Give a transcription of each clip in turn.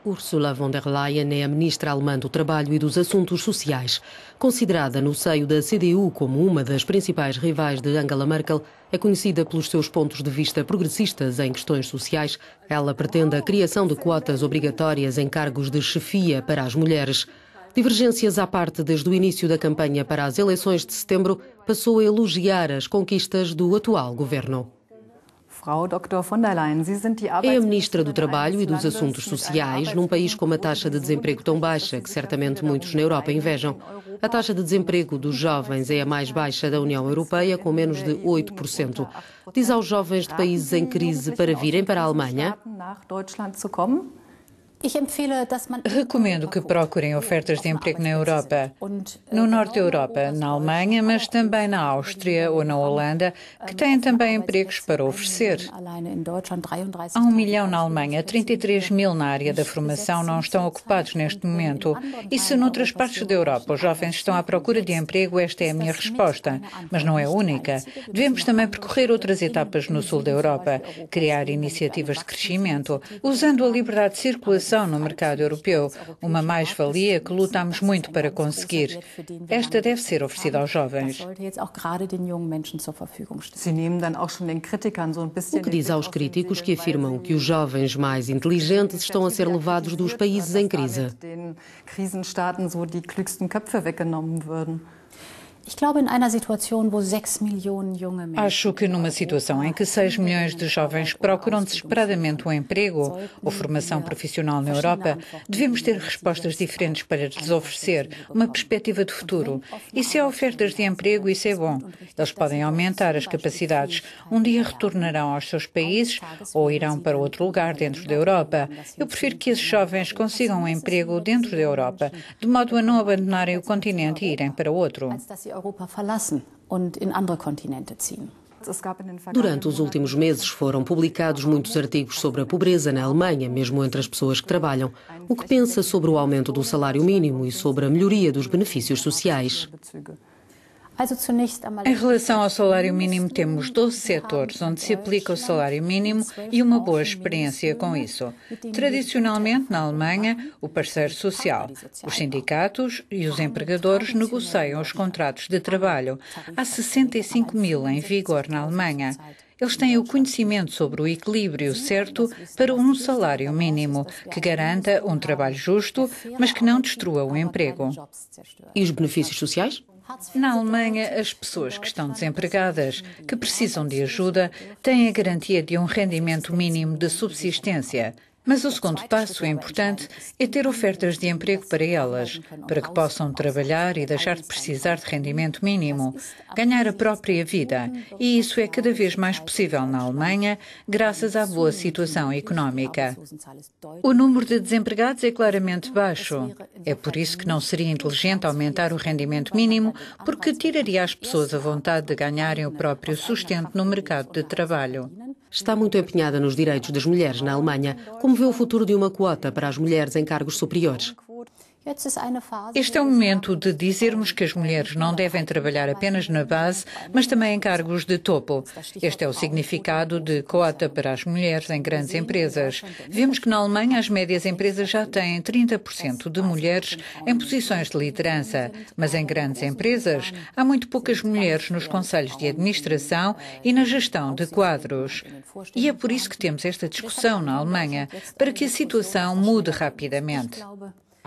Ursula von der Leyen é a ministra alemã do Trabalho e dos Assuntos Sociais. Considerada no seio da CDU como uma das principais rivais de Angela Merkel, é conhecida pelos seus pontos de vista progressistas em questões sociais. Ela pretende a criação de quotas obrigatórias em cargos de chefia para as mulheres. Divergências à parte, desde o início da campanha para as eleições de setembro, passou a elogiar as conquistas do atual governo. É a ministra do Trabalho e dos Assuntos Sociais num país com uma taxa de desemprego tão baixa que certamente muitos na Europa invejam. A taxa de desemprego dos jovens é a mais baixa da União Europeia, com menos de 8%. Diz aos jovens de países em crise para virem para a Alemanha. Recomendo que procurem ofertas de emprego na Europa, no norte da Europa, na Alemanha, mas também na Áustria ou na Holanda, que têm também empregos para oferecer. Há 1 milhão na Alemanha, 33 mil na área da formação não estão ocupados neste momento. E se noutras partes da Europa os jovens estão à procura de emprego, esta é a minha resposta. Mas não é a única. Devemos também percorrer outras etapas no sul da Europa, criar iniciativas de crescimento, usando a liberdade de circulação no mercado europeu, uma mais-valia que lutamos muito para conseguir. Esta deve ser oferecida aos jovens. O que diz aos críticos que afirmam que os jovens mais inteligentes estão a ser levados dos países em crise? Acho que numa situação em que 6 milhões de jovens procuram desesperadamente um emprego ou formação profissional na Europa, devemos ter respostas diferentes para lhes oferecer uma perspectiva de futuro. E se há ofertas de emprego, isso é bom. Eles podem aumentar as capacidades. Um dia retornarão aos seus países ou irão para outro lugar dentro da Europa. Eu prefiro que esses jovens consigam um emprego dentro da Europa, de modo a não abandonarem o continente e irem para outro. Durante os últimos meses foram publicados muitos artigos sobre a pobreza na Alemanha, mesmo entre as pessoas que trabalham. O que pensa sobre o aumento do salário mínimo e sobre a melhoria dos benefícios sociais? Em relação ao salário mínimo, temos 12 setores onde se aplica o salário mínimo e uma boa experiência com isso. Tradicionalmente, na Alemanha, o parceiro social, os sindicatos e os empregadores negociam os contratos de trabalho. Há 65 mil em vigor na Alemanha. Eles têm o conhecimento sobre o equilíbrio certo para um salário mínimo, que garanta um trabalho justo, mas que não destrua o emprego. E os benefícios sociais? Na Alemanha, as pessoas que estão desempregadas, que precisam de ajuda, têm a garantia de um rendimento mínimo de subsistência. Mas o segundo passo importante é ter ofertas de emprego para elas, para que possam trabalhar e deixar de precisar de rendimento mínimo, ganhar a própria vida. E isso é cada vez mais possível na Alemanha, graças à boa situação económica. O número de desempregados é claramente baixo. É por isso que não seria inteligente aumentar o rendimento mínimo, porque tiraria às pessoas a vontade de ganharem o próprio sustento no mercado de trabalho. Está muito empenhada nos direitos das mulheres na Alemanha. Como vê o futuro de uma quota para as mulheres em cargos superiores? Este é o momento de dizermos que as mulheres não devem trabalhar apenas na base, mas também em cargos de topo. Este é o significado de cota para as mulheres em grandes empresas. Vemos que na Alemanha as médias empresas já têm 30% de mulheres em posições de liderança, mas em grandes empresas há muito poucas mulheres nos conselhos de administração e na gestão de quadros. E é por isso que temos esta discussão na Alemanha, para que a situação mude rapidamente.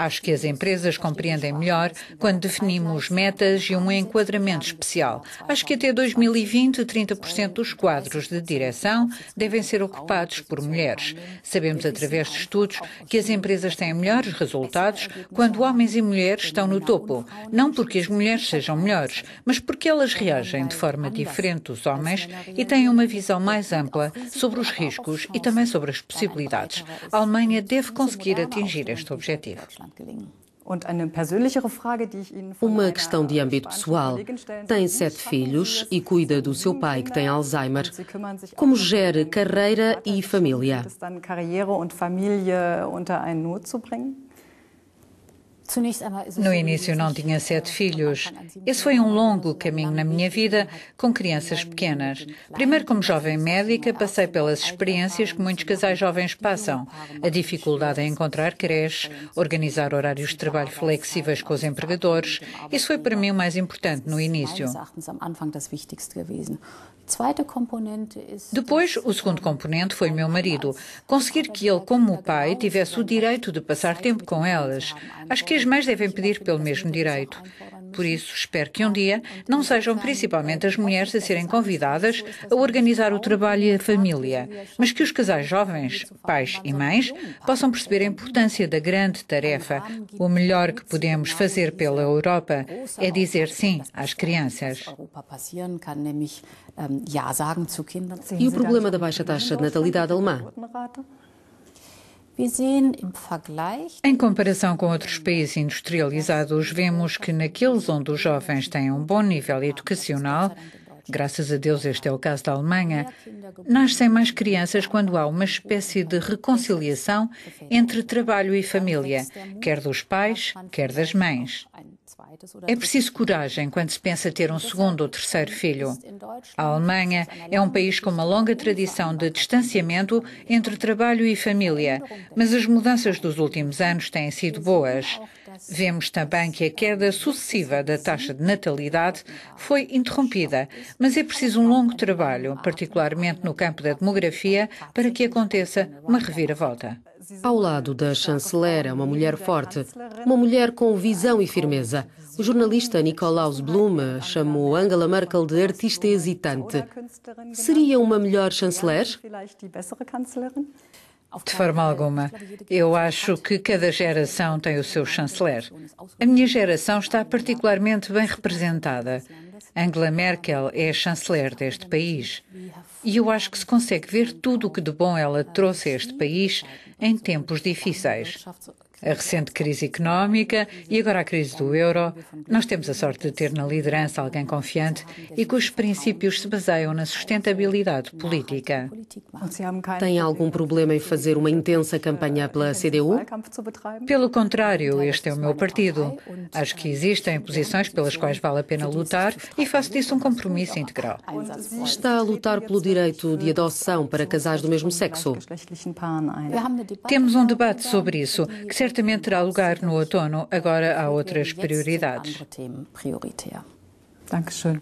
Acho que as empresas compreendem melhor quando definimos metas e um enquadramento especial. Acho que até 2020, 30% dos quadros de direção devem ser ocupados por mulheres. Sabemos através de estudos que as empresas têm melhores resultados quando homens e mulheres estão no topo. Não porque as mulheres sejam melhores, mas porque elas reagem de forma diferente dos homens e têm uma visão mais ampla sobre os riscos e também sobre as possibilidades. A Alemanha deve conseguir atingir este objetivo. Uma questão de âmbito pessoal. Tem 7 filhos e cuida do seu pai, que tem Alzheimer. Como gera carreira e família? No início não tinha 7 filhos. Esse foi um longo caminho na minha vida com crianças pequenas. Primeiro, como jovem médica, passei pelas experiências que muitos casais jovens passam. A dificuldade em encontrar creches, organizar horários de trabalho flexíveis com os empregadores. Isso foi para mim o mais importante no início. Depois, o segundo componente foi o meu marido. Conseguir que ele, como o pai, tivesse o direito de passar tempo com elas. Acho que as mães devem pedir pelo mesmo direito. Por isso, espero que um dia não sejam principalmente as mulheres a serem convidadas a organizar o trabalho e a família, mas que os casais jovens, pais e mães, possam perceber a importância da grande tarefa. O melhor que podemos fazer pela Europa é dizer sim às crianças. E o problema da baixa taxa de natalidade alemã? Em comparação com outros países industrializados, vemos que naqueles onde os jovens têm um bom nível educacional, graças a Deus este é o caso da Alemanha, nascem mais crianças quando há uma espécie de reconciliação entre trabalho e família, quer dos pais, quer das mães. É preciso coragem quando se pensa ter um segundo ou terceiro filho. A Alemanha é um país com uma longa tradição de distanciamento entre trabalho e família, mas as mudanças dos últimos anos têm sido boas. Vemos também que a queda sucessiva da taxa de natalidade foi interrompida, mas é preciso um longo trabalho, particularmente no campo da demografia, para que aconteça uma reviravolta. Ao lado da chanceler é uma mulher forte, uma mulher com visão e firmeza. O jornalista Nikolaus Blum chamou Angela Merkel de artista hesitante. Seria uma melhor chanceler? De forma alguma. Eu acho que cada geração tem o seu chanceler. A minha geração está particularmente bem representada. Angela Merkel é a chanceler deste país. E eu acho que se consegue ver tudo o que de bom ela trouxe a este país em tempos difíceis. A recente crise económica e agora a crise do euro, nós temos a sorte de ter na liderança alguém confiante e cujos princípios se baseiam na sustentabilidade política. Tem algum problema em fazer uma intensa campanha pela CDU? Pelo contrário, este é o meu partido. Acho que existem posições pelas quais vale a pena lutar e faço disso um compromisso integral. Está a lutar pelo direito de adoção para casais do mesmo sexo? Temos um debate sobre isso, que certamente terá lugar no outono. Agora há outras prioridades. Dankeschön.